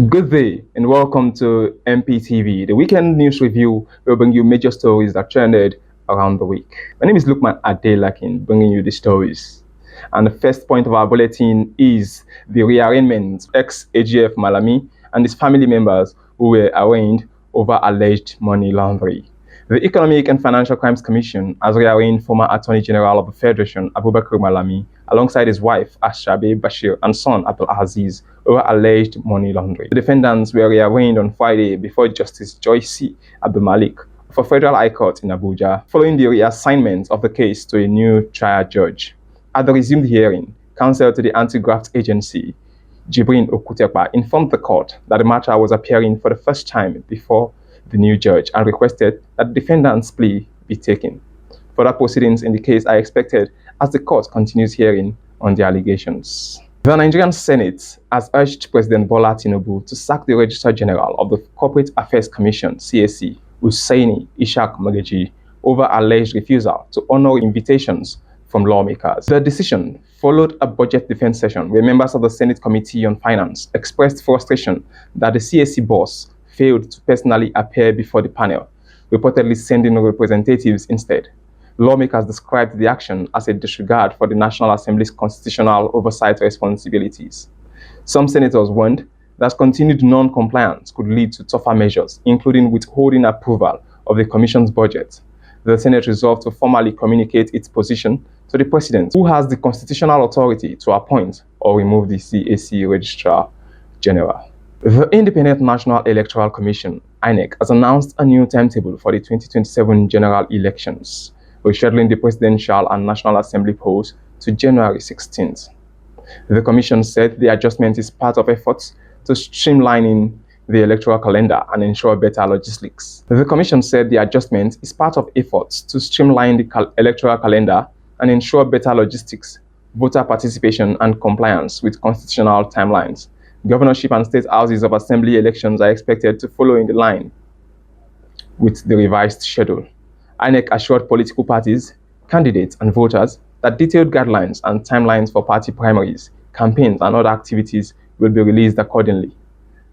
Good day and welcome to Mptv, the weekend news review. Will bring you major stories that trended around the week. My name is Lukman Adelakin, bringing you the stories. And the first point of our bulletin is the rearrangement of ex-AGF Malami and his family members who were arraigned over alleged money laundering. The Economic and Financial Crimes Commission has rearranged former Attorney General of the Federation, Abubakar Malami, alongside his wife, Ashabe Bashir, and son, Abdul Aziz, over alleged money laundering. The defendants were rearranged on Friday before Justice Joyce Abdul Malik for Federal High Court in Abuja, following the reassignment of the case to a new trial judge. At the resumed hearing, counsel to the anti-graft agency, Jibrin Okutepa, informed the court that the matter was appearing for the first time before the new judge and requested that the defendant's plea be taken. Further proceedings in the case are expected as the court continues hearing on the allegations. The Nigerian Senate has urged President Bola Tinubu to sack the Registrar General of the Corporate Affairs Commission, CAC, Hussaini Ishaq Magaji, over alleged refusal to honor invitations from lawmakers. The decision followed a budget defense session where members of the Senate Committee on Finance expressed frustration that the CAC boss failed to personally appear before the panel, reportedly sending representatives instead. Lawmakers described the action as a disregard for the National Assembly's constitutional oversight responsibilities. Some senators warned that continued non-compliance could lead to tougher measures, including withholding approval of the Commission's budget. The Senate resolved to formally communicate its position to the President, who has the constitutional authority to appoint or remove the CAC Registrar General. The Independent National Electoral Commission, INEC, has announced a new timetable for the 2027 general elections, rescheduling the presidential and National Assembly polls to January 16th. The Commission said the adjustment is part of efforts to streamlining the electoral calendar and ensure better logistics. The Commission said the adjustment is part of efforts to streamline the electoral calendar and ensure better logistics, voter participation, and compliance with constitutional timelines. Governorship and state houses of assembly elections are expected to follow in the line with the revised schedule. INEC assured political parties, candidates, and voters that detailed guidelines and timelines for party primaries, campaigns, and other activities will be released accordingly.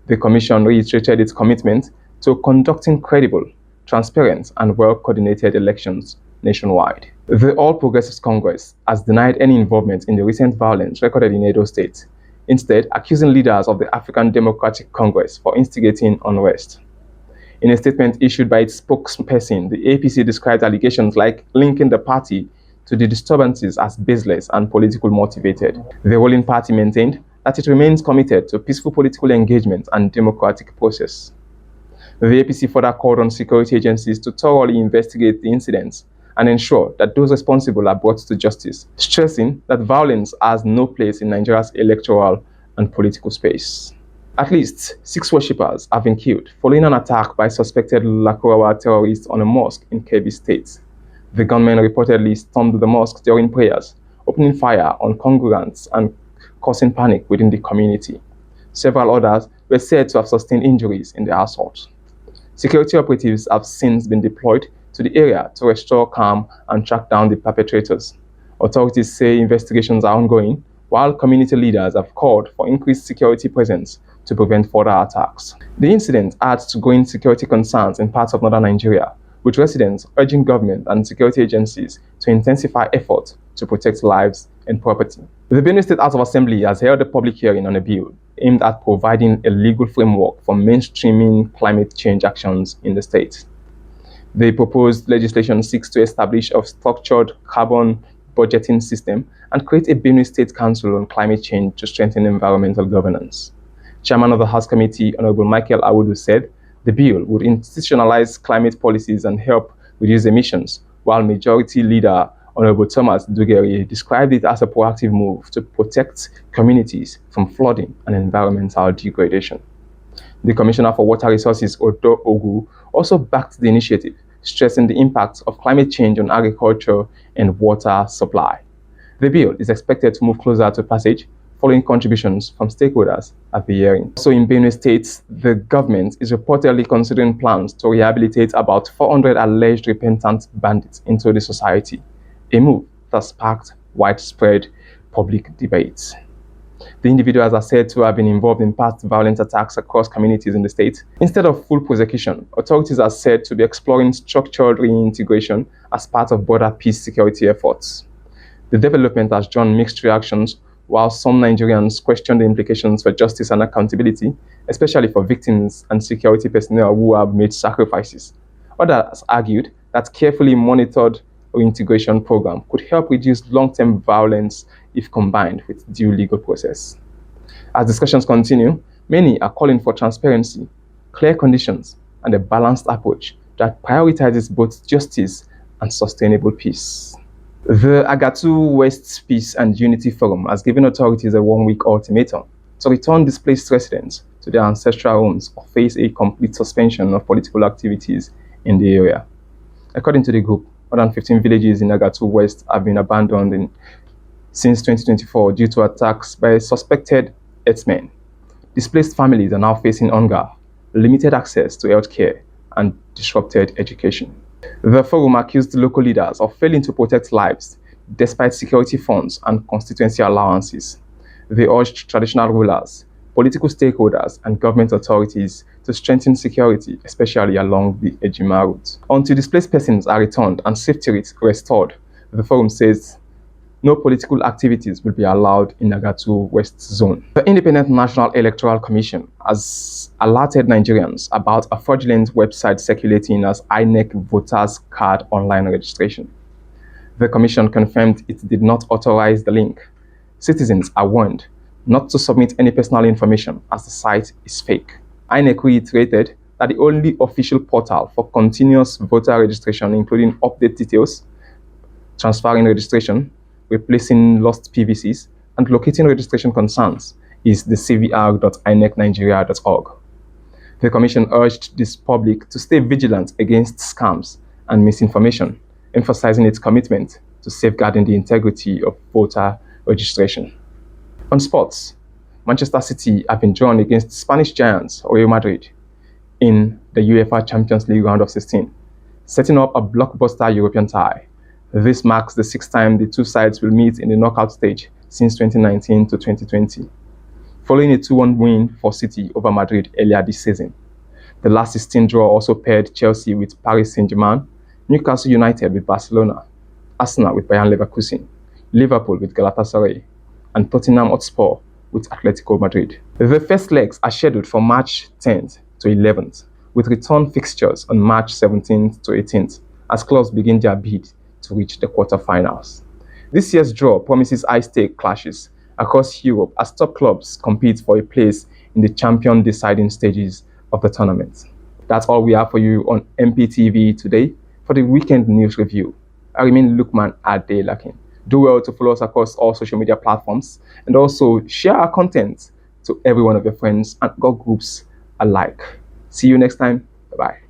The Commission reiterated its commitment to conducting credible, transparent, and well-coordinated elections nationwide. The All Progressives Congress has denied any involvement in the recent violence recorded in Edo State, instead accusing leaders of the African Democratic Congress for instigating unrest. In a statement issued by its spokesperson, the APC described allegations like linking the party to the disturbances as baseless and politically motivated. The ruling party maintained that it remains committed to peaceful political engagement and democratic process. The APC further called on security agencies to thoroughly investigate the incidents and ensure that those responsible are brought to justice, stressing that violence has no place in Nigeria's electoral and political space. At least 6 worshippers have been killed following an attack by suspected Lakurawa terrorists on a mosque in Kebbi State. The gunmen reportedly stormed the mosque during prayers, opening fire on congregants and causing panic within the community. Several others were said to have sustained injuries in the assault. Security operatives have since been deployed to the area to restore calm and track down the perpetrators. Authorities say investigations are ongoing, while community leaders have called for increased security presence to prevent further attacks. The incident adds to growing security concerns in parts of northern Nigeria, with residents urging government and security agencies to intensify efforts to protect lives and property. The Benue State House of Assembly has held a public hearing on a bill aimed at providing a legal framework for mainstreaming climate change actions in the state. The proposed legislation seeks to establish a structured carbon budgeting system and create a Benue State Council on Climate Change to strengthen environmental governance. Chairman of the House Committee, Honorable Michael Awudu, said the bill would institutionalize climate policies and help reduce emissions, while Majority Leader Honorable Thomas Dugeri described it as a proactive move to protect communities from flooding and environmental degradation. The Commissioner for Water Resources, Odo Ogu, also backed the initiative, stressing the impact of climate change on agriculture and water supply. The bill is expected to move closer to passage following contributions from stakeholders at the hearing. Also in Benue State, the government is reportedly considering plans to rehabilitate about 400 alleged repentant bandits into the society, a move that sparked widespread public debates. The individuals are said to have been involved in past violent attacks across communities in the state. Instead of full prosecution, authorities are said to be exploring structured reintegration as part of border peace security efforts. The development has drawn mixed reactions, while some Nigerians question the implications for justice and accountability, especially for victims and security personnel who have made sacrifices. Others argued that carefully monitored reintegration program could help reduce long-term violence if combined with due legal process. As discussions continue, many are calling for transparency, clear conditions, and a balanced approach that prioritizes both justice and sustainable peace. The Agatu West Peace and Unity Forum has given authorities a one-week ultimatum to return displaced residents to their ancestral homes or face a complete suspension of political activities in the area. According to the group, more than 15 villages in Agatu West have been abandoned since 2024 due to attacks by suspected herdsmen. Displaced families are now facing hunger, limited access to healthcare, and disrupted education. The forum accused local leaders of failing to protect lives despite security funds and constituency allowances. They urged traditional rulers, political stakeholders, and government authorities to strengthen security, especially along the Ejima route. Until displaced persons are returned and safety rates restored, the forum says no political activities will be allowed in Agatu West Zone. The Independent National Electoral Commission has alerted Nigerians about a fraudulent website circulating as INEC voters card online registration. The commission confirmed it did not authorize the link. Citizens are warned not to submit any personal information as the site is fake. INEC reiterated that the only official portal for continuous voter registration, including update details, transferring registration, replacing lost PVCs, and locating registration concerns, is the cvr.inecnigeria.org. The Commission urged the public to stay vigilant against scams and misinformation, emphasizing its commitment to safeguarding the integrity of voter registration. On sports, Manchester City have been drawn against Spanish giants Real Madrid in the UEFA Champions League round of 16, setting up a blockbuster European tie. This marks the sixth time the two sides will meet in the knockout stage since 2019 to 2020, following a 2-1 win for City over Madrid earlier this season. The last 16 draw also paired Chelsea with Paris Saint-Germain, Newcastle United with Barcelona, Arsenal with Bayern Leverkusen, Liverpool with Galatasaray, and Tottenham Hotspur with Atletico Madrid. The first legs are scheduled for March 10th to 11th, with return fixtures on March 17th to 18th as clubs begin their bid to reach the quarterfinals. This year's draw promises high-stake clashes across Europe as top clubs compete for a place in the champion deciding stages of the tournament. That's all we have for you on Mptv today. For the weekend news review, I remain Lukman Adelakin. Do well to follow us across all social media platforms and also share our content to every one of your friends and God groups alike. See you next time. Bye-bye.